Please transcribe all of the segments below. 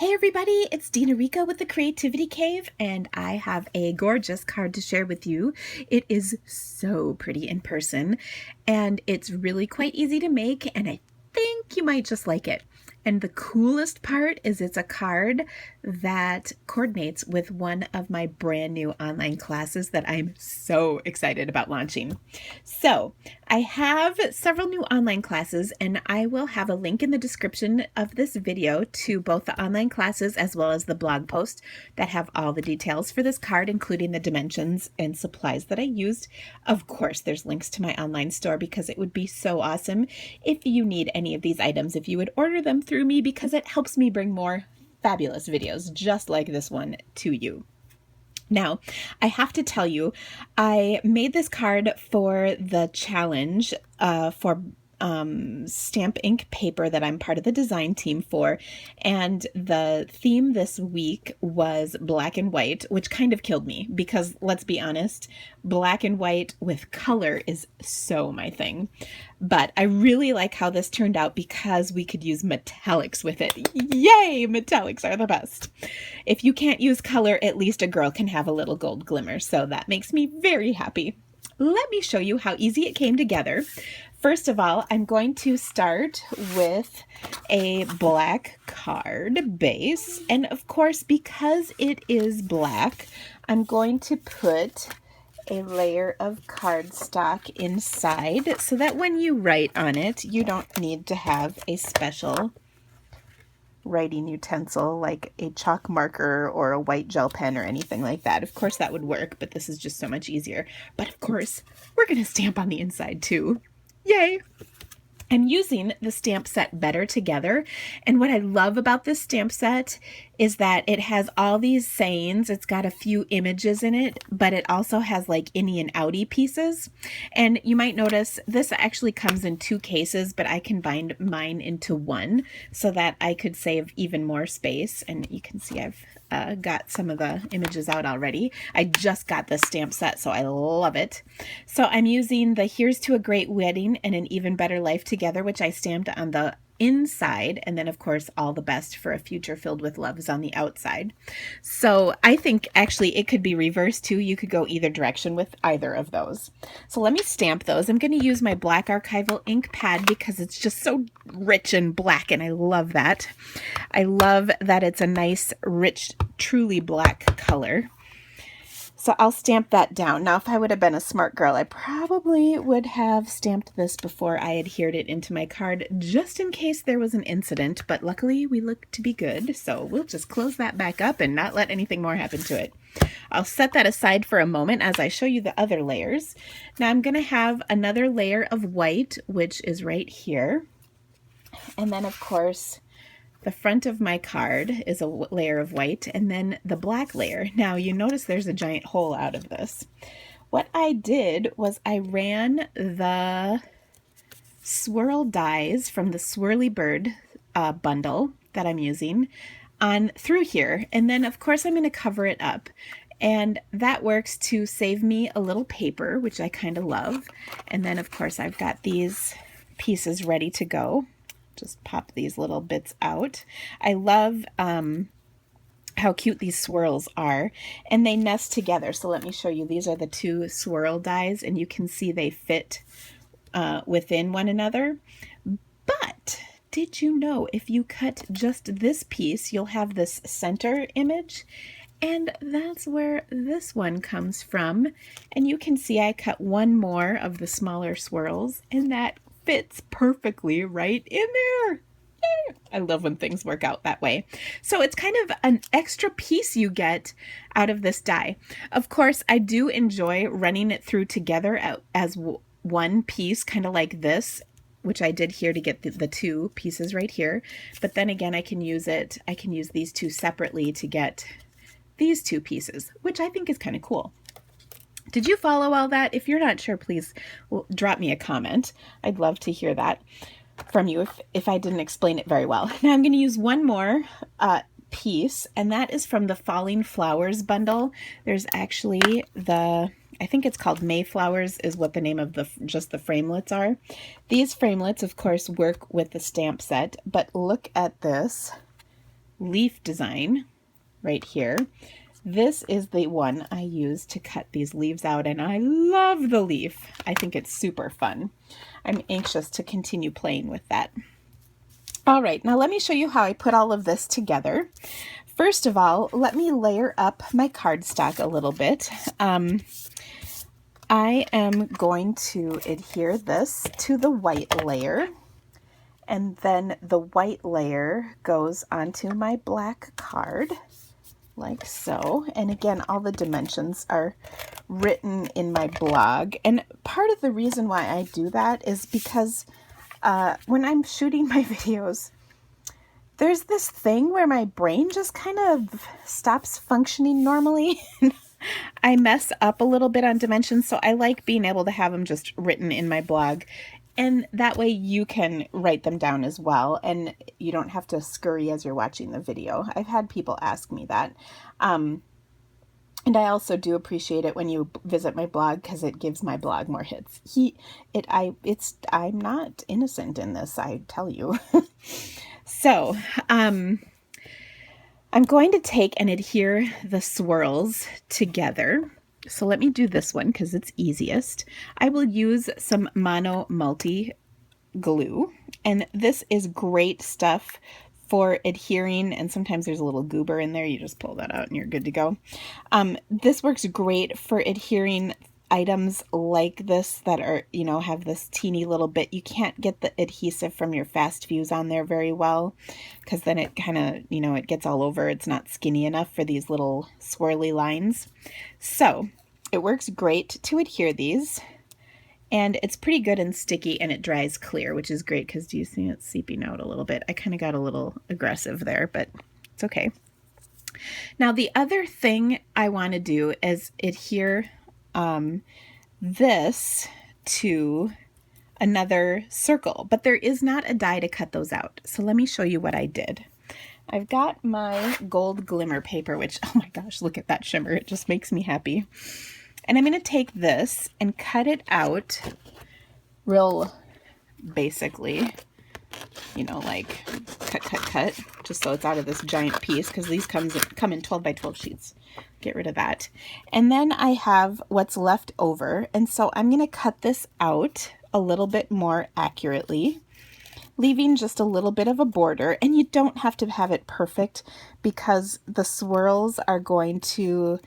Hey everybody, it's Dina Rico with the Creativity Cave, and I have a gorgeous card to share with you. It is so pretty in person, and it's really quite easy to make, and I think you might just like it. And the coolest part is it's a card that coordinates with one of my brand new online classes that I'm so excited about launching. So I have several new online classes, and I will have a link in the description of this video to both the online classes as well as the blog post that have all the details for this card, including the dimensions and supplies that I used. Of course, there's links to my online store because it would be so awesome if you need any of these items, if you would order them through me, because it helps me bring more fabulous videos just like this one to you. Now, I have to tell you, I made this card for the challenge for stamp ink paper that I'm part of the design team for, and the theme this week was black and white, which kind of killed me because, let's be honest, black and white with color is so my thing. But I really like how this turned out because we could use metallics with it. Yay! Metallics are the best. If you can't use color, at least a girl can have a little gold glimmer, so that makes me very happy. Let me show you how easy it came together. First of all, I'm going to start with a black card base. And of course, because it is black, I'm going to put a layer of cardstock inside so that when you write on it, you don't need to have a special writing utensil like a chalk marker or a white gel pen or anything like that. Of course, that would work, but this is just so much easier. But of course, we're going to stamp on the inside too. Yay! I'm using the stamp set Better Together, and what I love about this stamp set is that it has all these sayings. It's got a few images in it, but it also has like innie and outie pieces. And you might notice this actually comes in two cases, but I can bind mine into one so that I could save even more space. And you can see I've got some of the images out already. I just got this stamp set, so I love it. So I'm using the Here's to a Great Wedding and an Even Better Life Together, which I stamped on the inside, and then of course All the Best for a Future Filled with Love is on the outside. So I think actually it could be reversed too. You could go either direction with either of those. So let me stamp those. I'm going to use my black archival ink pad because it's just so rich and black, and I love that. I love that it's a nice, rich, truly black color. So I'll stamp that down. Now, if I would have been a smart girl, I probably would have stamped this before I adhered it into my card, just in case there was an incident, but luckily we look to be good, so we'll just close that back up and not let anything more happen to it. I'll set that aside for a moment as I show you the other layers. Now I'm going to have another layer of white, which is right here, and then of course the front of my card is a layer of white, and then the black layer. Now you notice there's a giant hole out of this. What I did was I ran the swirl dies from the Swirly Bird bundle that I'm using on through here, and then of course I'm going to cover it up. And that works to save me a little paper, which I kind of love. And then of course I've got these pieces ready to go. Just pop these little bits out. I love how cute these swirls are, and they nest together. So let me show you. These are the two swirl dies, and you can see they fit within one another. But did you know if you cut just this piece, you'll have this center image? And that's where this one comes from. And you can see I cut one more of the smaller swirls, and that fits perfectly right in there. Yay! I love when things work out that way. So it's kind of an extra piece you get out of this die. Of course, I do enjoy running it through together as one piece, kind of like this, which I did here to get the two pieces right here. But then again, I can use these two separately to get these two pieces, which I think is kind of cool. Did you follow all that? If you're not sure, please drop me a comment. I'd love to hear that from you if I didn't explain it very well. Now I'm going to use one more piece, and that is from the Falling Flowers bundle. There's actually I think it's called Mayflowers is what the name of just the framelits are. These framelits, of course, work with the stamp set, but look at this leaf design right here. This is the one I use to cut these leaves out, and I love the leaf. I think it's super fun. I'm anxious to continue playing with that. All right, now let me show you how I put all of this together. First of all, let me layer up my cardstock a little bit. I am going to adhere this to the white layer, and then the white layer goes onto my black card, like so. And again, all the dimensions are written in my blog. And part of the reason why I do that is because when I'm shooting my videos, there's this thing where my brain just kind of stops functioning normally. I mess up a little bit on dimensions, so I like being able to have them just written in my blog. And that way you can write them down as well, and you don't have to scurry as you're watching the video. I've had people ask me that. And I also do appreciate it when you visit my blog, because it gives my blog more hits. I'm not innocent in this, I tell you. So, I'm going to take and adhere the swirls together. So let me do this one because it's easiest. I will use some Mono Multi glue, and this is great stuff for adhering, and sometimes there's a little goober in there. You just pull that out and you're good to go. This works great for adhering items like this that are, have this teeny little bit. You can't get the adhesive from your fast fuse on there very well, because then it kind of, it gets all over. It's not skinny enough for these little swirly lines. So it works great to adhere these, and it's pretty good and sticky, and it dries clear, which is great, because do you see it seeping out a little bit? I kind of got a little aggressive there, but it's okay. Now the other thing I want to do is adhere this to another circle, but there is not a die to cut those out. So let me show you what I did. I've got my gold glimmer paper, which, oh my gosh, look at that shimmer. It just makes me happy. And I'm going to take this and cut it out real basically, like cut, just so it's out of this giant piece, because these come in 12 by 12 sheets. Get rid of that. And then I have what's left over, and so I'm going to cut this out a little bit more accurately, leaving just a little bit of a border. And you don't have to have it perfect, because the swirls are going to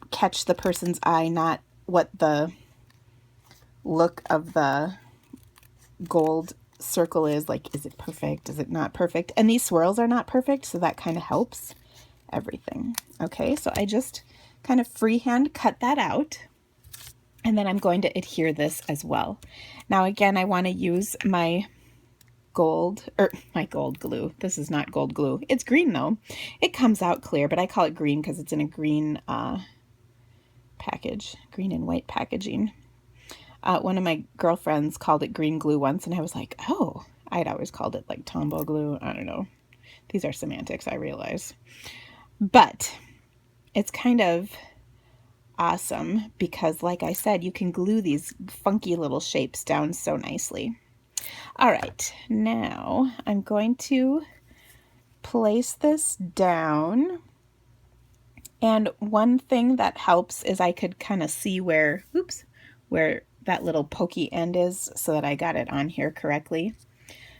catch the person's eye, not what the look of the gold circle is. Like, is it perfect? Is it not perfect? And these swirls are not perfect, so that kind of helps everything. Okay, so I just kind of freehand cut that out, and then I'm going to adhere this as well. Now again, I want to use my gold glue. This is not gold glue. It's green though. It comes out clear, but I call it green because it's in a green package, green and white packaging. One of my girlfriends called it green glue once, and I was like, oh, I'd always called it like Tombow glue. I don't know. These are semantics, I realize. But it's kind of awesome because, like I said, you can glue these funky little shapes down so nicely. All right, now I'm going to place this down. And one thing that helps is I could kind of see where that little pokey end is, so that I got it on here correctly.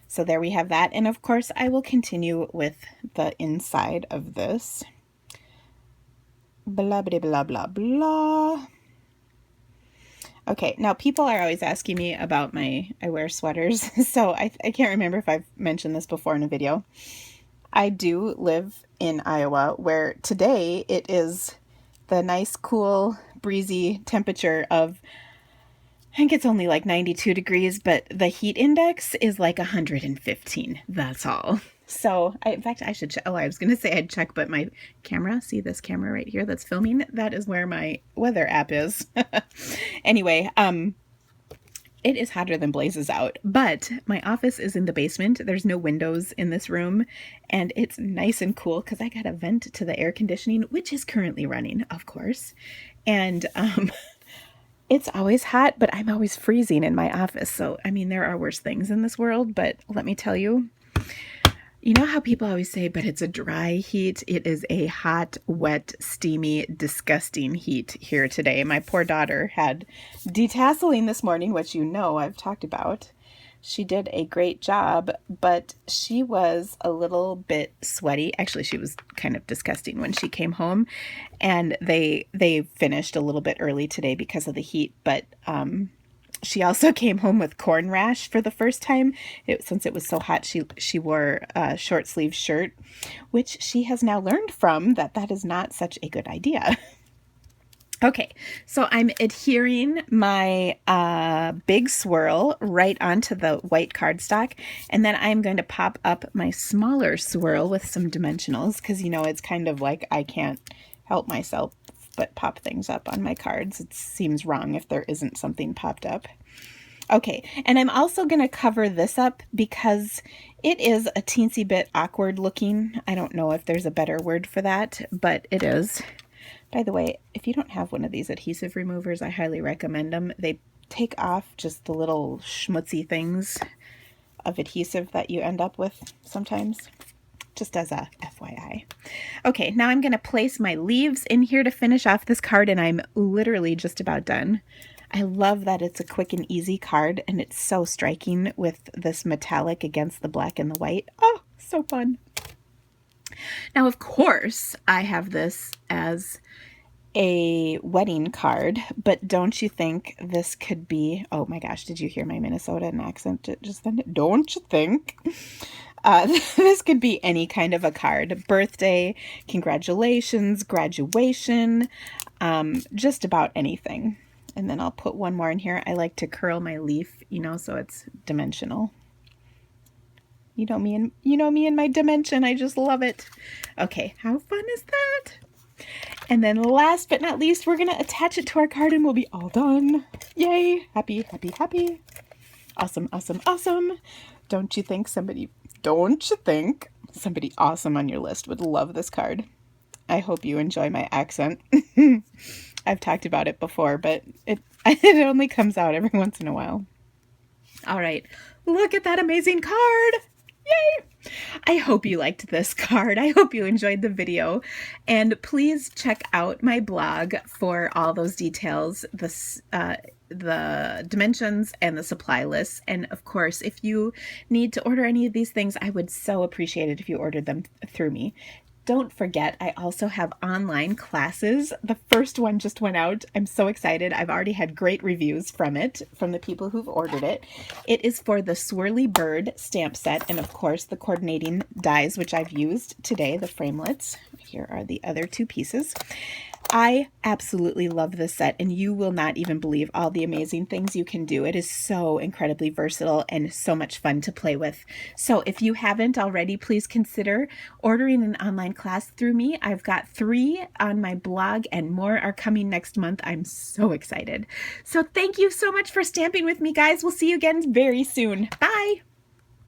So there we have that. And of course, I will continue with the inside of this. Blah, blah, blah, blah, blah. Okay, now people are always asking me about I wear sweaters. So I can't remember if I've mentioned this before in a video. I do live in Iowa, where today it is the nice, cool, breezy temperature of, I think it's only like 92 degrees, but the heat index is like 115. That's all. So in fact, I should check. Oh, I was going to say I'd check, but my camera, see this camera right here that's filming? That is where my weather app is. Anyway, it is hotter than blazes out, but my office is in the basement. There's no windows in this room, and it's nice and cool because I got a vent to the air conditioning, which is currently running, of course. And, it's always hot, but I'm always freezing in my office. So, I mean, there are worse things in this world, but let me tell you, You know how people always say, but it's a dry heat? It is a hot, wet, steamy, disgusting heat here today. My poor daughter had detasseling this morning, which you know I've talked about. She did a great job, but she was a little bit sweaty. Actually, she was kind of disgusting when she came home, and they finished a little bit early today because of the heat, but she also came home with corn rash for the first time. Since it was so hot, she wore a short sleeve shirt, which she has now learned from that is not such a good idea. Okay, so I'm adhering my big swirl right onto the white cardstock, and then I'm going to pop up my smaller swirl with some dimensionals, because you know it's kind of like I can't help myself but pop things up on my cards. It seems wrong if there isn't something popped up. Okay, and I'm also going to cover this up because it is a teensy bit awkward looking. I don't know if there's a better word for that, but it is. By the way, if you don't have one of these adhesive removers, I highly recommend them. They take off just the little schmutzy things of adhesive that you end up with sometimes. Just as a FYI. Okay, now I'm going to place my leaves in here to finish off this card, and I'm literally just about done. I love that it's a quick and easy card, and it's so striking with this metallic against the black and the white. Oh, so fun. Now, of course, I have this as a wedding card, but don't you think this could be, oh my gosh, did you hear my Minnesota accent just then? Don't you think? This could be any kind of a card. Birthday, congratulations, graduation, just about anything. And then I'll put one more in here. I like to curl my leaf, you know, so it's dimensional. You know me and my dimension. I just love it. Okay, how fun is that? And then last but not least, we're going to attach it to our card and we'll be all done. Yay! Happy, happy, happy. Awesome, awesome, awesome. Don't you think somebody awesome on your list would love this card? I hope you enjoy my accent. I've talked about it before, but it only comes out every once in a while. All right, look at that amazing card. Yay! I hope you liked this card. I hope you enjoyed the video. And please check out my blog for all those details, the dimensions and the supply lists. And of course, if you need to order any of these things, I would so appreciate it if you ordered them through me. Don't forget, I also have online classes. The first one just went out. I'm so excited. I've already had great reviews from it, from the people who've ordered it. It is for the Swirly Bird stamp set, and of course the coordinating dies, which I've used today, the framelits. Here are the other two pieces. I absolutely love this set, and you will not even believe all the amazing things you can do. It is so incredibly versatile and so much fun to play with. So if you haven't already, please consider ordering an online class through me. I've got 3 on my blog and more are coming next month. I'm so excited. So thank you so much for stamping with me, guys. We'll see you again very soon. Bye.